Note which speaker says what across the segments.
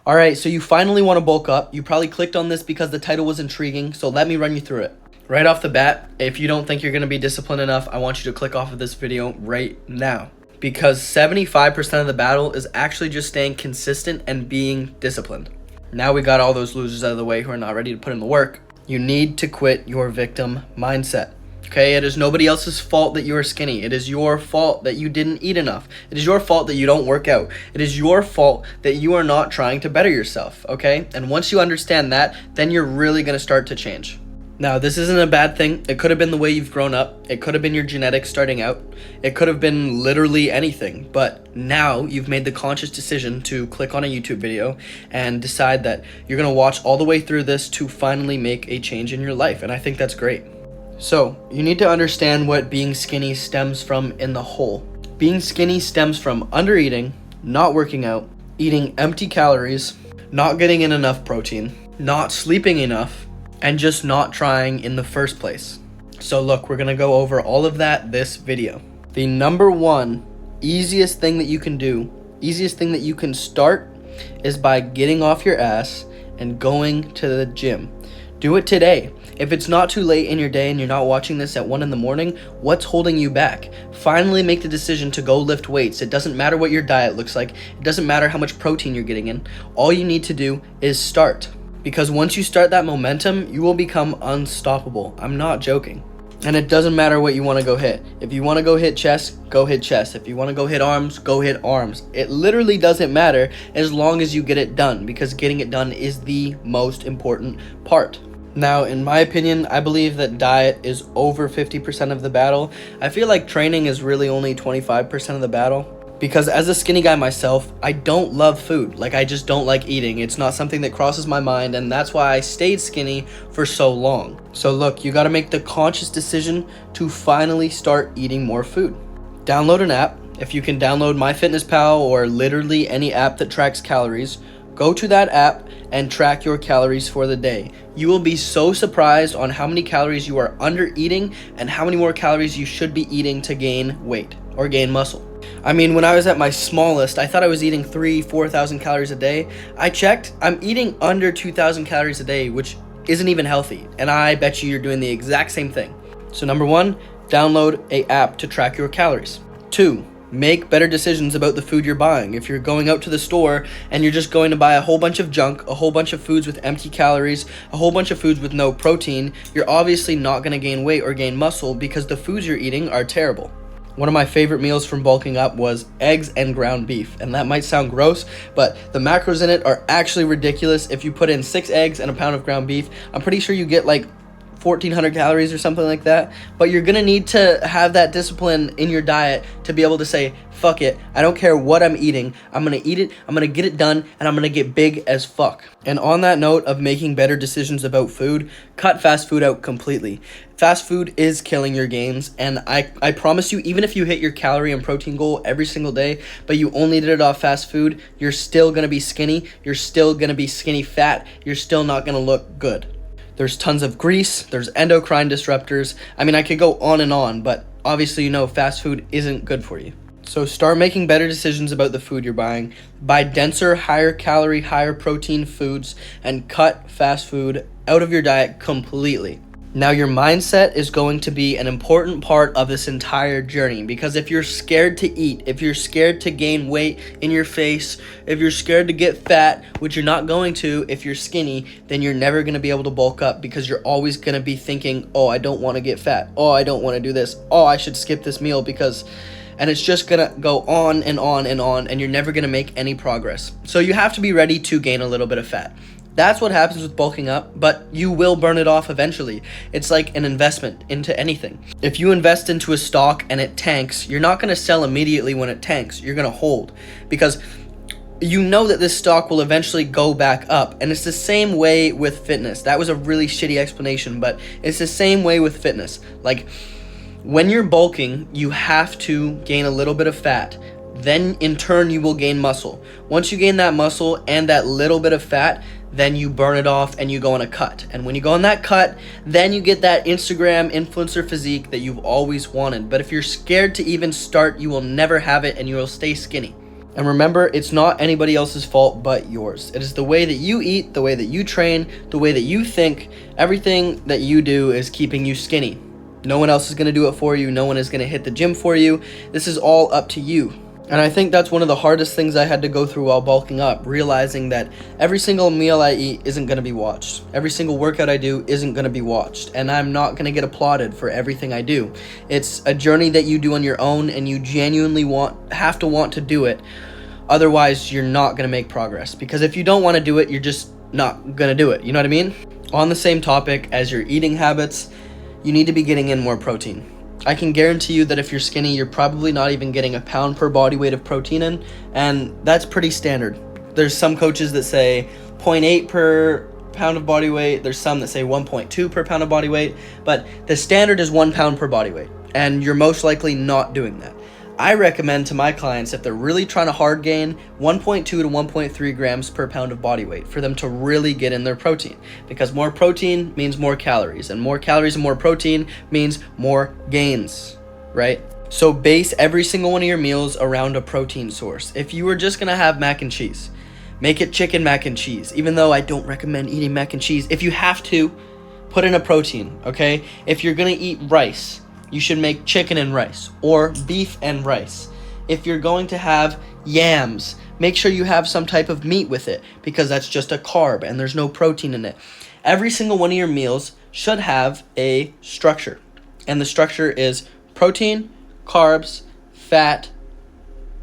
Speaker 1: All right, so you finally want to bulk up. You probably clicked on this because the title was intriguing, so let me run you through it. Right off the bat, if you don't think you're going to be disciplined enough, I want you to click off of this video right now. Because 75% of the battle is actually just staying consistent and being disciplined. Now we got all those losers out of the way who are not ready to put in the work. You need to quit your victim mindset. Okay, it is nobody else's fault that you are skinny. It is your fault that you didn't eat enough. It is your fault that you don't work out. It is your fault that you are not trying to better yourself, okay? And once you understand that, then you're really going to start to change. Now, this isn't a bad thing. It could have been the way you've grown up. It could have been your genetics starting out. It could have been literally anything. But now you've made the conscious decision to click on a YouTube video and decide that you're going to watch all the way through this to finally make a change in your life. And I think that's great. So, you need to understand what being skinny stems from in the whole. Being skinny stems from undereating, not working out, eating empty calories, not getting in enough protein, not sleeping enough, and just not trying in the first place. So look, we're gonna go over all of that this video. The number one easiest thing that you can do, easiest thing that you can start is by getting off your ass and going to the gym. Do it today. If it's not too late in your day and you're not watching this at 1 in the morning, what's holding you back? Finally make the decision to go lift weights. It doesn't matter what your diet looks like. It doesn't matter how much protein you're getting in. All you need to do is start. Because once you start that momentum, you will become unstoppable. I'm not joking. And it doesn't matter what you want to go hit. If you want to go hit chest, go hit chest. If you want to go hit arms, go hit arms. It literally doesn't matter as long as you get it done, because getting it done is the most important part. Now, in my opinion, I believe that diet is over 50% of the battle. I feel like training is really only 25% of the battle. Because as a skinny guy myself, I don't love food. Like, I just don't like eating. It's not something that crosses my mind, and that's why I stayed skinny for so long. So look, you gotta make the conscious decision to finally start eating more food. Download an app. If you can download MyFitnessPal or literally any app that tracks calories, go to that app and track your calories for the day. You will be so surprised on how many calories you are under eating and how many more calories you should be eating to gain weight or gain muscle. I mean, when I was at my smallest, I thought I was eating 4,000 calories a day. I checked, I'm eating under 2,000 calories a day, which isn't even healthy. And I bet you're doing the exact same thing. So number one, download an app to track your calories. 2, make better decisions about the food you're buying. If you're going out to the store and you're just going to buy a whole bunch of junk, a whole bunch of foods with empty calories, a whole bunch of foods with no protein, you're obviously not going to gain weight or gain muscle because the foods you're eating are terrible. One of my favorite meals from bulking up was eggs and ground beef. And that might sound gross, but the macros in it are actually ridiculous. If you put in 6 eggs and a pound of ground beef, I'm pretty sure you get like 1,400 calories or something like that. But you're gonna need to have that discipline in your diet to be able to say, fuck it, I don't care what I'm eating, I'm gonna eat it, I'm gonna get it done, and I'm gonna get big as fuck. And on that note of making better decisions about food, cut fast food out completely. Fast food is killing your gains, and I promise you, even if you hit your calorie and protein goal every single day, but you only did it off fast food, you're still gonna be skinny, you're still gonna be skinny fat, you're still not gonna look good. There's tons of grease, there's endocrine disruptors. I mean, I could go on, but obviously you know fast food isn't good for you. So start making better decisions about the food you're buying. Buy denser, higher calorie, higher protein foods, and cut fast food out of your diet completely. Now, your mindset is going to be an important part of this entire journey, because if you're scared to eat, if you're scared to gain weight in your face, if you're scared to get fat, which you're not going to if you're skinny, then you're never going to be able to bulk up, because you're always going to be thinking, oh, I don't want to get fat. Oh, I don't want to do this. Oh, I should skip this meal because... And it's just gonna go on and on and on, and you're never gonna make any progress. So you have to be ready to gain a little bit of fat. That's what happens with bulking up, but you will burn it off eventually. It's like an investment into anything. If you invest into a stock and it tanks, you're not gonna sell immediately when it tanks. You're gonna hold, because you know that this stock will eventually go back up. And it's the same way with fitness. That was a really shitty explanation, but it's the same way with fitness. Like, when you're bulking, you have to gain a little bit of fat. Then in turn, you will gain muscle. Once you gain that muscle and that little bit of fat, then you burn it off and you go on a cut. And when you go on that cut, then you get that Instagram influencer physique that you've always wanted. But if you're scared to even start, you will never have it and you will stay skinny. And remember, it's not anybody else's fault but yours. It is the way that you eat, the way that you train, the way that you think. Everything that you do is keeping you skinny. No one else is going to do it for you. No one is going to hit the gym for you. This is all up to you. And I think that's one of the hardest things I had to go through while bulking up, realizing that every single meal I eat isn't going to be watched. Every single workout I do isn't going to be watched. And I'm not going to get applauded for everything I do. It's a journey that you do on your own, and you genuinely have to want to do it. Otherwise, you're not going to make progress. Because if you don't want to do it, you're just not going to do it. You know what I mean? On the same topic as your eating habits, you need to be getting in more protein. I can guarantee you that if you're skinny, you're probably not even getting a pound per body weight of protein in, and that's pretty standard. There's some coaches that say 0.8 per pound of body weight. There's some that say 1.2 per pound of body weight, but the standard is 1 pound per body weight, and you're most likely not doing that. I recommend to my clients, if they're really trying to hard gain, 1.2 to 1.3 grams per pound of body weight for them to really get in their protein. Because more protein means more calories, and more calories and more protein means more gains, right? So base every single one of your meals around a protein source. If you were just gonna have mac and cheese, make it chicken mac and cheese. Even though I don't recommend eating mac and cheese, if you have to, put in a protein, okay? If you're gonna eat rice, you should make chicken and rice or beef and rice. If you're going to have yams, make sure you have some type of meat with it, because that's just a carb and there's no protein in it. Every single one of your meals should have a structure, and the structure is protein, carbs, fat,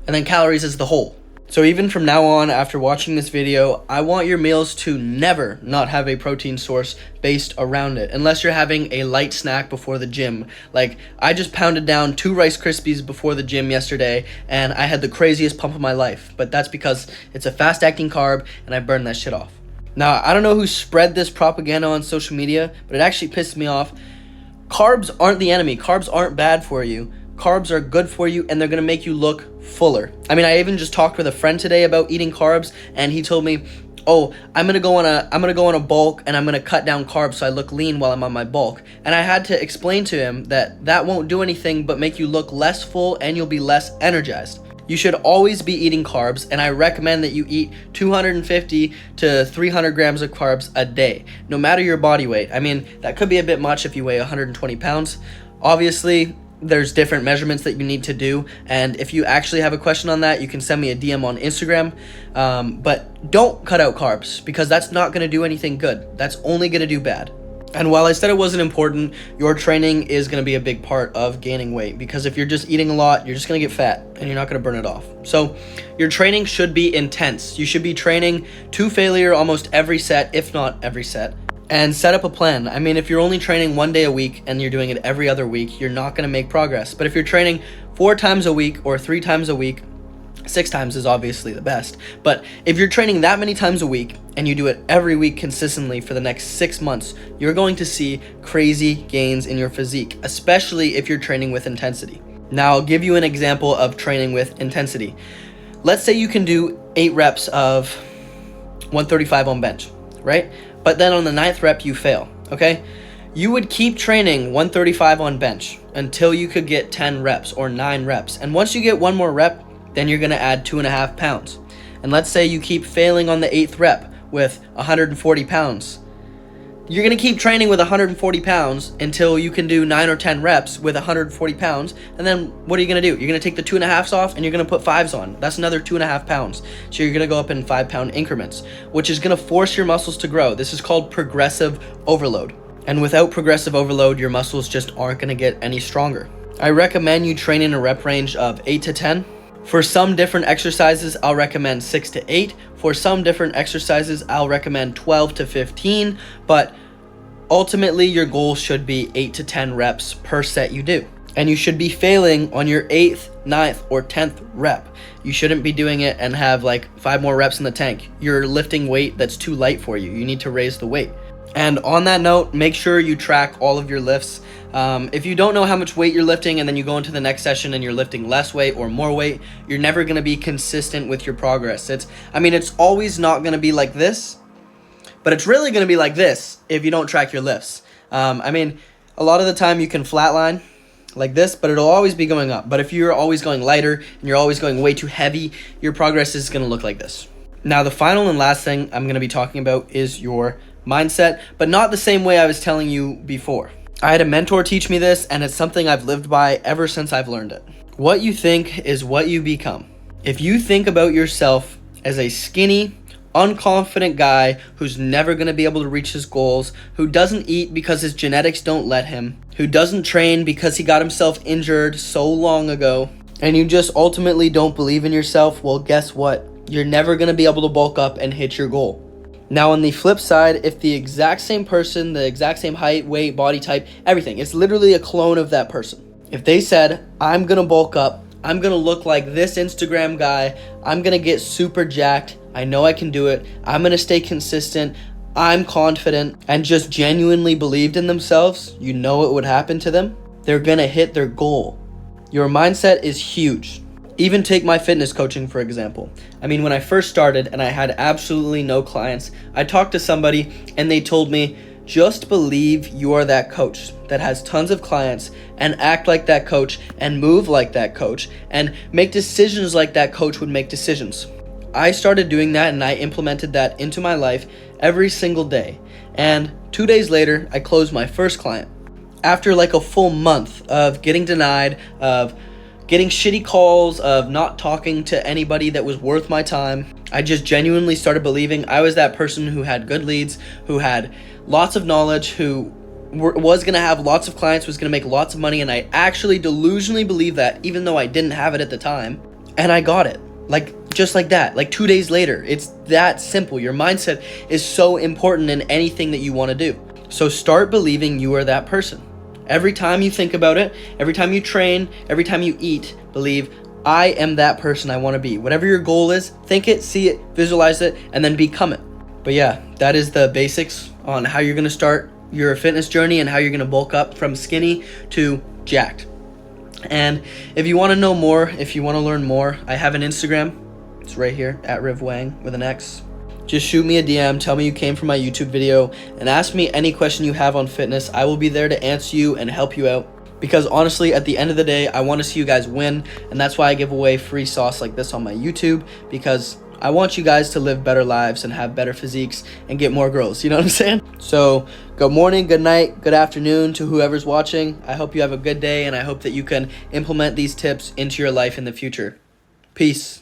Speaker 1: and then calories as the whole. So even from now on, after watching this video, I want your meals to never not have a protein source based around it, unless you're having a light snack before the gym. Like, I just pounded down 2 Rice Krispies before the gym yesterday, and I had the craziest pump of my life. But that's because it's a fast-acting carb, and I burned that shit off. Now, I don't know who spread this propaganda on social media, but it actually pissed me off. Carbs aren't the enemy. Carbs aren't bad for you. Carbs are good for you, and they're going to make you look fuller. I mean, I even just talked with a friend today about eating carbs, and he told me, "Oh, I'm going to go on a bulk, and I'm going to cut down carbs so I look lean while I'm on my bulk." And I had to explain to him that won't do anything but make you look less full, and you'll be less energized. You should always be eating carbs, and I recommend that you eat 250 to 300 grams of carbs a day, no matter your body weight. I mean, that could be a bit much if you weigh 120 pounds. Obviously, there's different measurements that you need to do, and if you actually have a question on that, you can send me a DM on Instagram. But don't cut out carbs, because that's not going to do anything good. That's only going to do bad. And while I said it wasn't important, your training is going to be a big part of gaining weight, because if you're just eating a lot, you're just going to get fat and you're not going to burn it off. So your training should be intense. You should be training to failure almost every set, if not every set. And set up a plan. I mean, if you're only training 1 day a week and you're doing it every other week, you're not going to make progress. But if you're training 4 times a week or 3 times a week, 6 times is obviously the best. But if you're training that many times a week and you do it every week consistently for the next 6 months, you're going to see crazy gains in your physique, especially if you're training with intensity. Now, I'll give you an example of training with intensity. Let's say you can do 8 reps of 135 on bench, right? But then on the 9th rep, you fail, okay? You would keep training 135 on bench until you could get 10 reps or 9 reps. And once you get 1 more rep, then you're going to add 2.5 pounds. And let's say you keep failing on the 8th rep with 140 pounds. You're going to keep training with 140 pounds until you can do 9 or 10 reps with 140 pounds. And then what are you going to do? You're going to take the 2.5s off and you're going to put 5s on. That's another 2.5 pounds. So you're going to go up in 5-pound increments, which is going to force your muscles to grow. This is called progressive overload. And without progressive overload, your muscles just aren't going to get any stronger. I recommend you train in a rep range of 8 to 10. For some different exercises, I'll recommend 6 to 8. For some different exercises, I'll recommend 12 to 15. But ultimately, your goal should be 8 to 10 reps per set you do. And you should be failing on your 8th, 9th, or 10th rep. You shouldn't be doing it and have like 5 more reps in the tank. You're lifting weight that's too light for you. You need to raise the weight. And on that note, make sure you track all of your lifts. If you don't know how much weight you're lifting and then you go into the next session and you're lifting less weight or more weight, you're never going to be consistent with your progress. It's always not going to be like this, but it's really going to be like this if you don't track your lifts. A lot of the time you can flatline like this, but it'll always be going up. But if you're always going lighter and you're always going way too heavy, your progress is going to look like this. Now, the final and last thing I'm going to be talking about is your mindset, but not the same way I was telling you before. I had a mentor teach me this, and it's something I've lived by ever since I've learned it. What you think is what you become. If you think about yourself as a skinny, unconfident guy who's never going to be able to reach his goals, who doesn't eat because his genetics don't let him, who doesn't train because he got himself injured so long ago, and you just ultimately don't believe in yourself, well, guess what? You're never going to be able to bulk up and hit your goal. Now, on the flip side, if the exact same person, the exact same height, weight, body type, everything, it's literally a clone of that person. If they said, I'm going to bulk up, I'm going to look like this Instagram guy, I'm going to get super jacked, I know I can do it, I'm going to stay consistent, I'm confident, and just genuinely believed in themselves, you know what would happen to them? They're going to hit their goal. Your mindset is huge. Even take my fitness coaching, for example. I mean, when I first started and I had absolutely no clients, I talked to somebody and they told me, just believe you are that coach that has tons of clients and act like that coach and move like that coach and make decisions like that coach would make decisions. I started doing that and I implemented that into my life every single day. And 2 days later, I closed my first client. After like a full month of getting denied, of getting shitty calls, of not talking to anybody that was worth my time, I just genuinely started believing I was that person who had good leads, who had lots of knowledge, who was going to have lots of clients, was going to make lots of money, and I actually delusionally believed that, even though I didn't have it at the time, and I got it. Just like that, like 2 days later. It's that simple. Your mindset is so important in anything that you want to do. So start believing you are that person. Every time you think about it, every time you train, every time you eat, believe, I am that person I want to be. Whatever your goal is, think it, see it, visualize it, and then become it. But yeah, that is the basics on how you're going to start your fitness journey and how you're going to bulk up from skinny to jacked. And if you want to know more, if you want to learn more, I have an Instagram. It's right here, @RivWang with an X. Just shoot me a DM, tell me you came from my YouTube video, and ask me any question you have on fitness. I will be there to answer you and help you out. Because honestly, at the end of the day, I want to see you guys win, and that's why I give away free sauce like this on my YouTube, because I want you guys to live better lives and have better physiques and get more girls, you know what I'm saying? So, good morning, good night, good afternoon to whoever's watching. I hope you have a good day, and I hope that you can implement these tips into your life in the future. Peace.